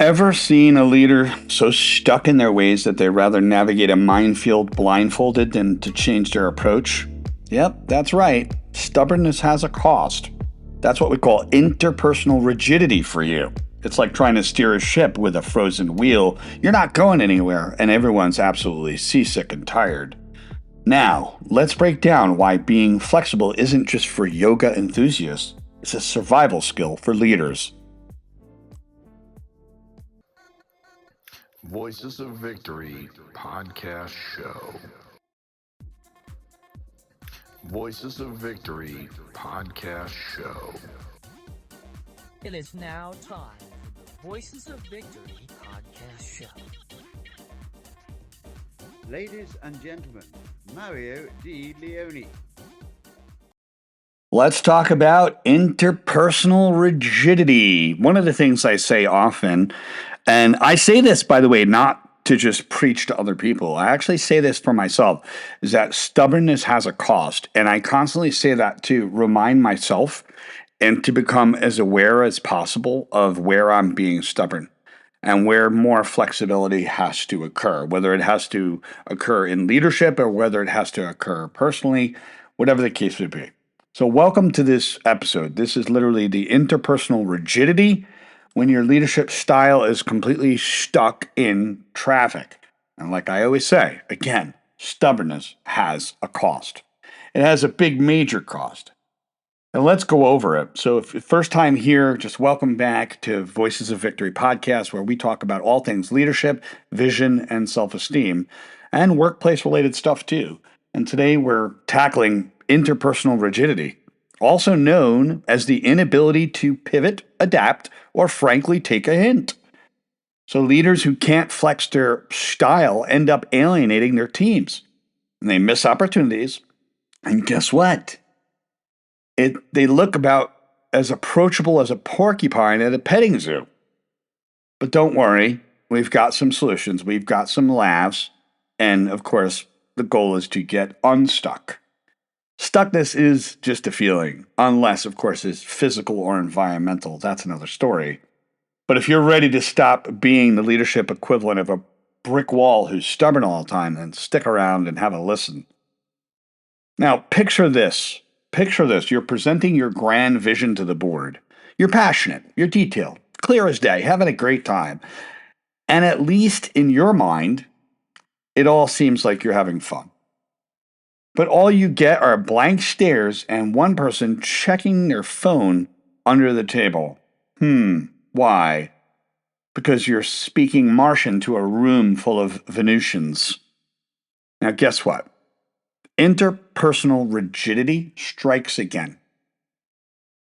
Ever seen a leader so stuck in their ways that they'd rather navigate a minefield blindfolded than to change their approach? Yep, that's right. Stubbornness has a cost. That's what we call interpersonal rigidity for you. It's like trying to steer a ship with a frozen wheel. You're not going anywhere, and everyone's absolutely seasick and tired. Now, let's break down why being flexible isn't just for yoga enthusiasts, it's a survival skill for leaders. Voices of Victory podcast show. Voices of Victory podcast show. It is now time for the Voices of Victory podcast show. Ladies and gentlemen, Mario Di Leone. Let's talk about interpersonal rigidity. One of the things I say often, and I say this, by the way, not to just preach to other people. I actually say this for myself, is that stubbornness has a cost. And I constantly say that to remind myself and to become as aware as possible of where I'm being stubborn and where more flexibility has to occur, whether it has to occur in leadership or whether it has to occur personally, whatever the case would be. So welcome to this episode. This is literally the interpersonal rigidity when your leadership style is completely stuck in traffic. And like I always say, again, stubbornness has a cost. It has a big major cost. And let's go over it. So if first time here, just welcome back to Voices of Victory podcast, where we talk about all things leadership, vision, and self-esteem, and workplace-related stuff too. And today we're tackling interpersonal rigidity, also known as the inability to pivot, adapt, or frankly take a hint. So leaders who can't flex their style end up alienating their teams, and they miss opportunities. And guess what? They look about as approachable as a porcupine at a petting zoo. But don't worry, we've got some solutions. We've got some laughs. And of course, the goal is to get unstuck. Stuckness is just a feeling, unless, of course, it's physical or environmental. That's another story. But if you're ready to stop being the leadership equivalent of a brick wall who's stubborn all the time, then stick around and have a listen. Now, picture this. Picture this. You're presenting your grand vision to the board. You're passionate. You're detailed. Clear as day. Having a great time. And at least in your mind, it all seems like you're having fun. But all you get are blank stares and one person checking their phone under the table. Why? Because you're speaking Martian to a room full of Venusians. Now guess what? Interpersonal rigidity strikes again.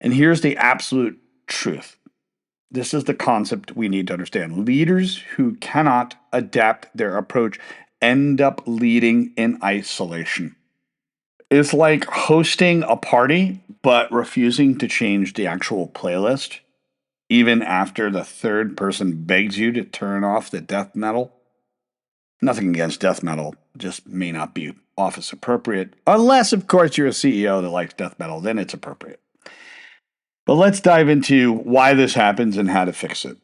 And here's the absolute truth. This is the concept we need to understand. Leaders who cannot adapt their approach end up leading in isolation. It's like hosting a party, but refusing to change the actual playlist, even after the third person begs you to turn off the death metal. Nothing against death metal, just may not be office appropriate, unless, of course, you're a CEO that likes death metal, then it's appropriate. But let's dive into why this happens and how to fix it.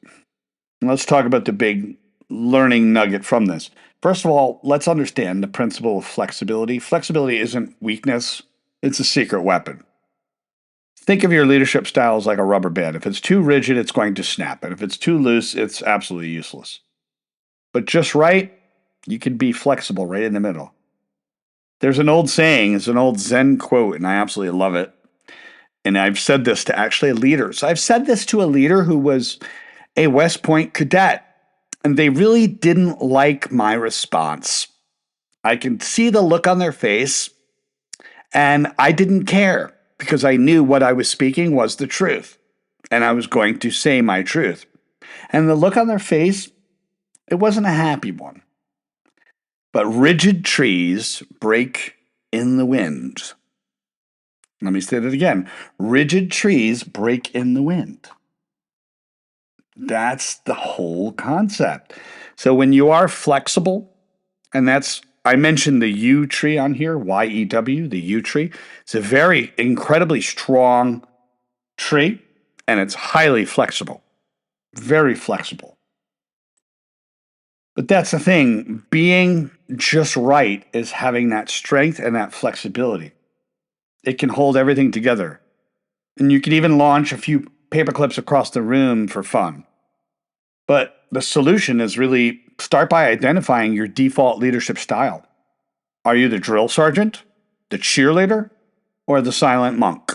And let's talk about the big learning nugget from this. First of all, let's understand the principle of flexibility. Flexibility isn't weakness, it's a secret weapon. Think of your leadership style as like a rubber band. If it's too rigid, it's going to snap. And if it's too loose, it's absolutely useless. But just right, you can be flexible right in the middle. There's an old saying, it's an old Zen quote, and I absolutely love it. And I've said this to actually leaders. I've said this to a leader who was a West Point cadet, and they really didn't like my response. I can see the look on their face, and I didn't care because I knew what I was speaking was the truth, and I was going to say my truth. And the look on their face, it wasn't a happy one. But rigid trees break in the wind. Let me say that again. Rigid trees break in the wind. That's the whole concept. So when you are flexible, and I mentioned the U tree on here, Y-E-W, the U tree. It's a very incredibly strong tree, and it's highly flexible. Very flexible. But that's the thing. Being just right is having that strength and that flexibility. It can hold everything together. And you can even launch a few paper clips across the room for fun. But the solution is really start by identifying your default leadership style. Are you the drill sergeant, the cheerleader, or the silent monk?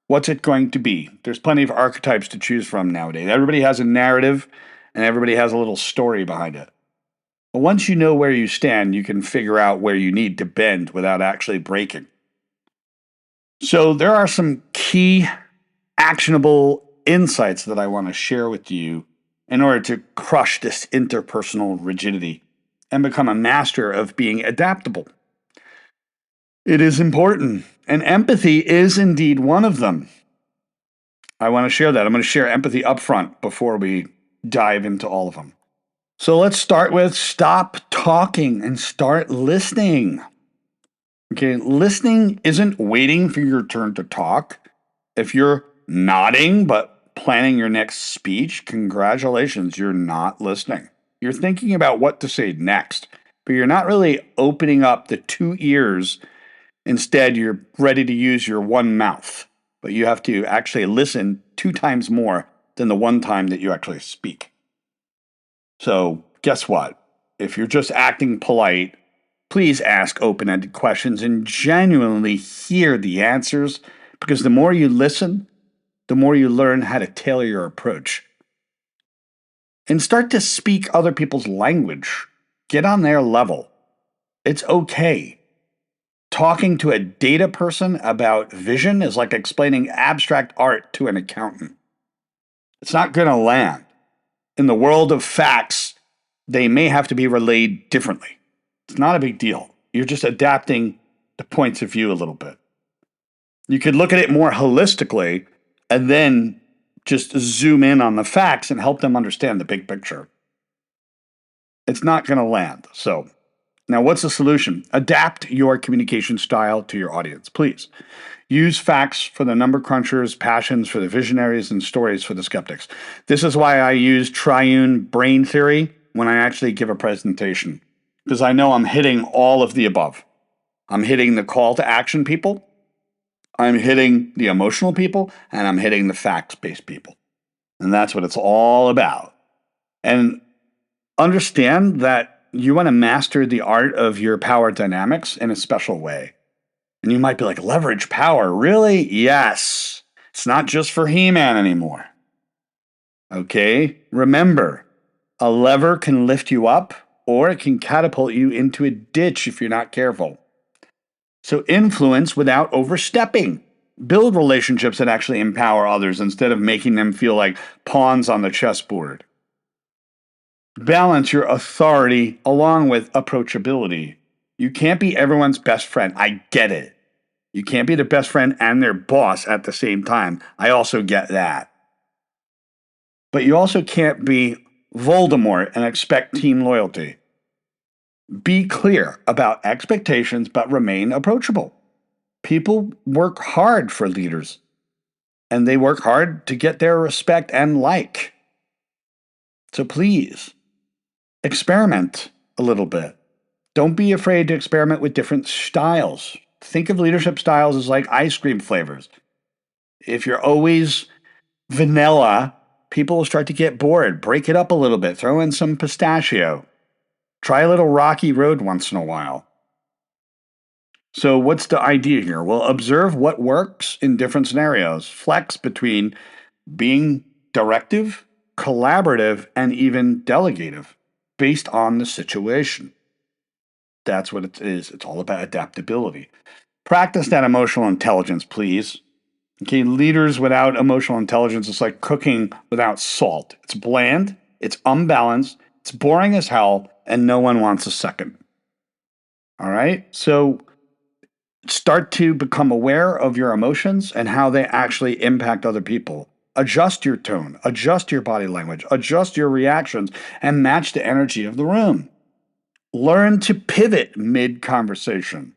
What's it going to be? There's plenty of archetypes to choose from nowadays. Everybody has a narrative and everybody has a little story behind it. But once you know where you stand, you can figure out where you need to bend without actually breaking. So there are some key actionable insights that I want to share with you in order to crush this interpersonal rigidity and become a master of being adaptable. It is important, and empathy is indeed one of them. I want to share that. I'm going to share empathy up front before we dive into all of them. So let's start with stop talking and start listening. Okay, listening isn't waiting for your turn to talk. If you're nodding but planning your next speech, congratulations, you're not listening. You're thinking about what to say next, but you're not really opening up the two ears. Instead, you're ready to use your one mouth, but you have to actually listen 2 times more than the one time that you actually speak. So, guess what? If you're just acting polite, please ask open-ended questions and genuinely hear the answers, because the more you listen, the more you learn how to tailor your approach. And start to speak other people's language. Get on their level. It's okay. Talking to a data person about vision is like explaining abstract art to an accountant. It's not going to land. In the world of facts, they may have to be relayed differently. It's not a big deal. You're just adapting the points of view a little bit. You could look at it more holistically and then just zoom in on the facts and help them understand the big picture. It's not going to land. So, now what's the solution? Adapt your communication style to your audience, please. Use facts for the number crunchers, passions for the visionaries, and stories for the skeptics. This is why I use triune brain theory when I actually give a presentation, because I know I'm hitting all of the above. I'm hitting the call to action people, I'm hitting the emotional people, and I'm hitting the facts-based people. And that's what it's all about. And understand that you want to master the art of your power dynamics in a special way. And you might be like, leverage power? Really? Yes. It's not just for He-Man anymore. Okay? Remember, a lever can lift you up or it can catapult you into a ditch if you're not careful. So influence without overstepping. Build relationships that actually empower others instead of making them feel like pawns on the chessboard. Balance your authority along with approachability. You can't be everyone's best friend. I get it. You can't be their best friend and their boss at the same time. I also get that. But you also can't be Voldemort and expect team loyalty. Be clear about expectations, but remain approachable. People work hard for leaders, and they work hard to get their respect and like. So please, experiment a little bit. Don't be afraid to experiment with different styles. Think of leadership styles as like ice cream flavors. If you're always vanilla, people will start to get bored. Break it up a little bit. Throw in some pistachio. Try a little rocky road once in a while. So what's the idea here? Well, observe what works in different scenarios. Flex between being directive, collaborative, and even delegative based on the situation. That's what it is. It's all about adaptability. Practice that emotional intelligence, please. Okay, leaders without emotional intelligence is like cooking without salt. It's bland, it's unbalanced, it's boring as hell, and no one wants a second. All right? So start to become aware of your emotions and how they actually impact other people. Adjust your tone, adjust your body language, adjust your reactions, and match the energy of the room. Learn to pivot mid-conversation.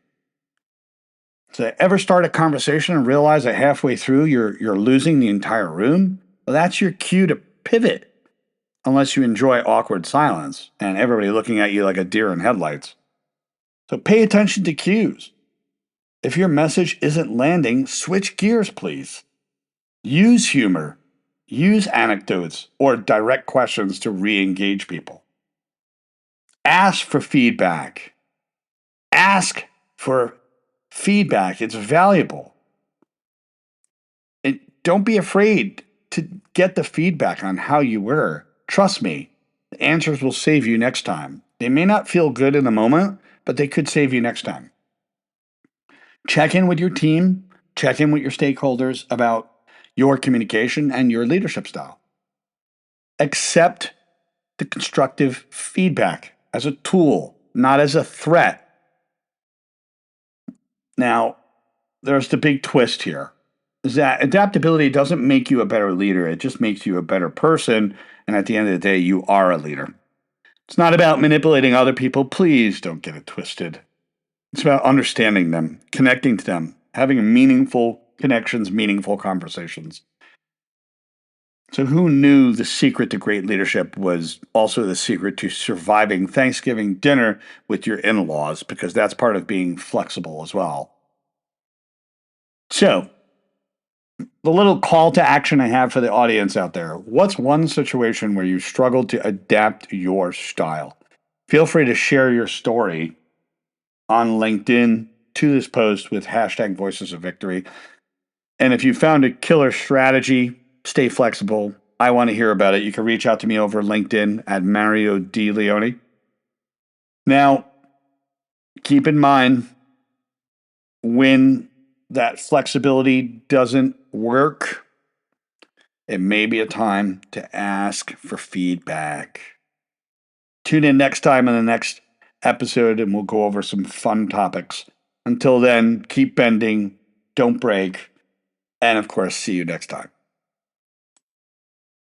So ever start a conversation and realize that halfway through you're losing the entire room? Well, that's your cue to pivot. unless you enjoy awkward silence and everybody looking at you like a deer in headlights. So pay attention to cues. If your message isn't landing, switch gears, please. Use humor, use anecdotes, or direct questions to re engage people. Ask for feedback. Ask for feedback. It's valuable. Don't be afraid to get the feedback on how you were. Trust me, the answers will save you next time. They may not feel good in the moment, but they could save you next time. Check in with your team, check in with your stakeholders about your communication and your leadership style. Accept the constructive feedback as a tool, not as a threat. Now, there's the big twist here, is that adaptability doesn't make you a better leader. It just makes you a better person. And at the end of the day, you are a leader. It's not about manipulating other people. Please don't get it twisted. It's about understanding them, connecting to them, having meaningful connections, meaningful conversations. So who knew the secret to great leadership was also the secret to surviving Thanksgiving dinner with your in-laws, because that's part of being flexible as well. So, the little call to action I have for the audience out there. What's one situation where you struggled to adapt your style? Feel free to share your story on LinkedIn to this post with hashtag Voices of Victory. And if you found a killer strategy, stay flexible. I want to hear about it. You can reach out to me over LinkedIn at Mario D. Leone. Now, keep in mind, when that flexibility doesn't work, it may be a time to ask for feedback. Tune in next time in the next episode and we'll go over some fun topics. Until then, keep bending, don't break, and of course, see you next time.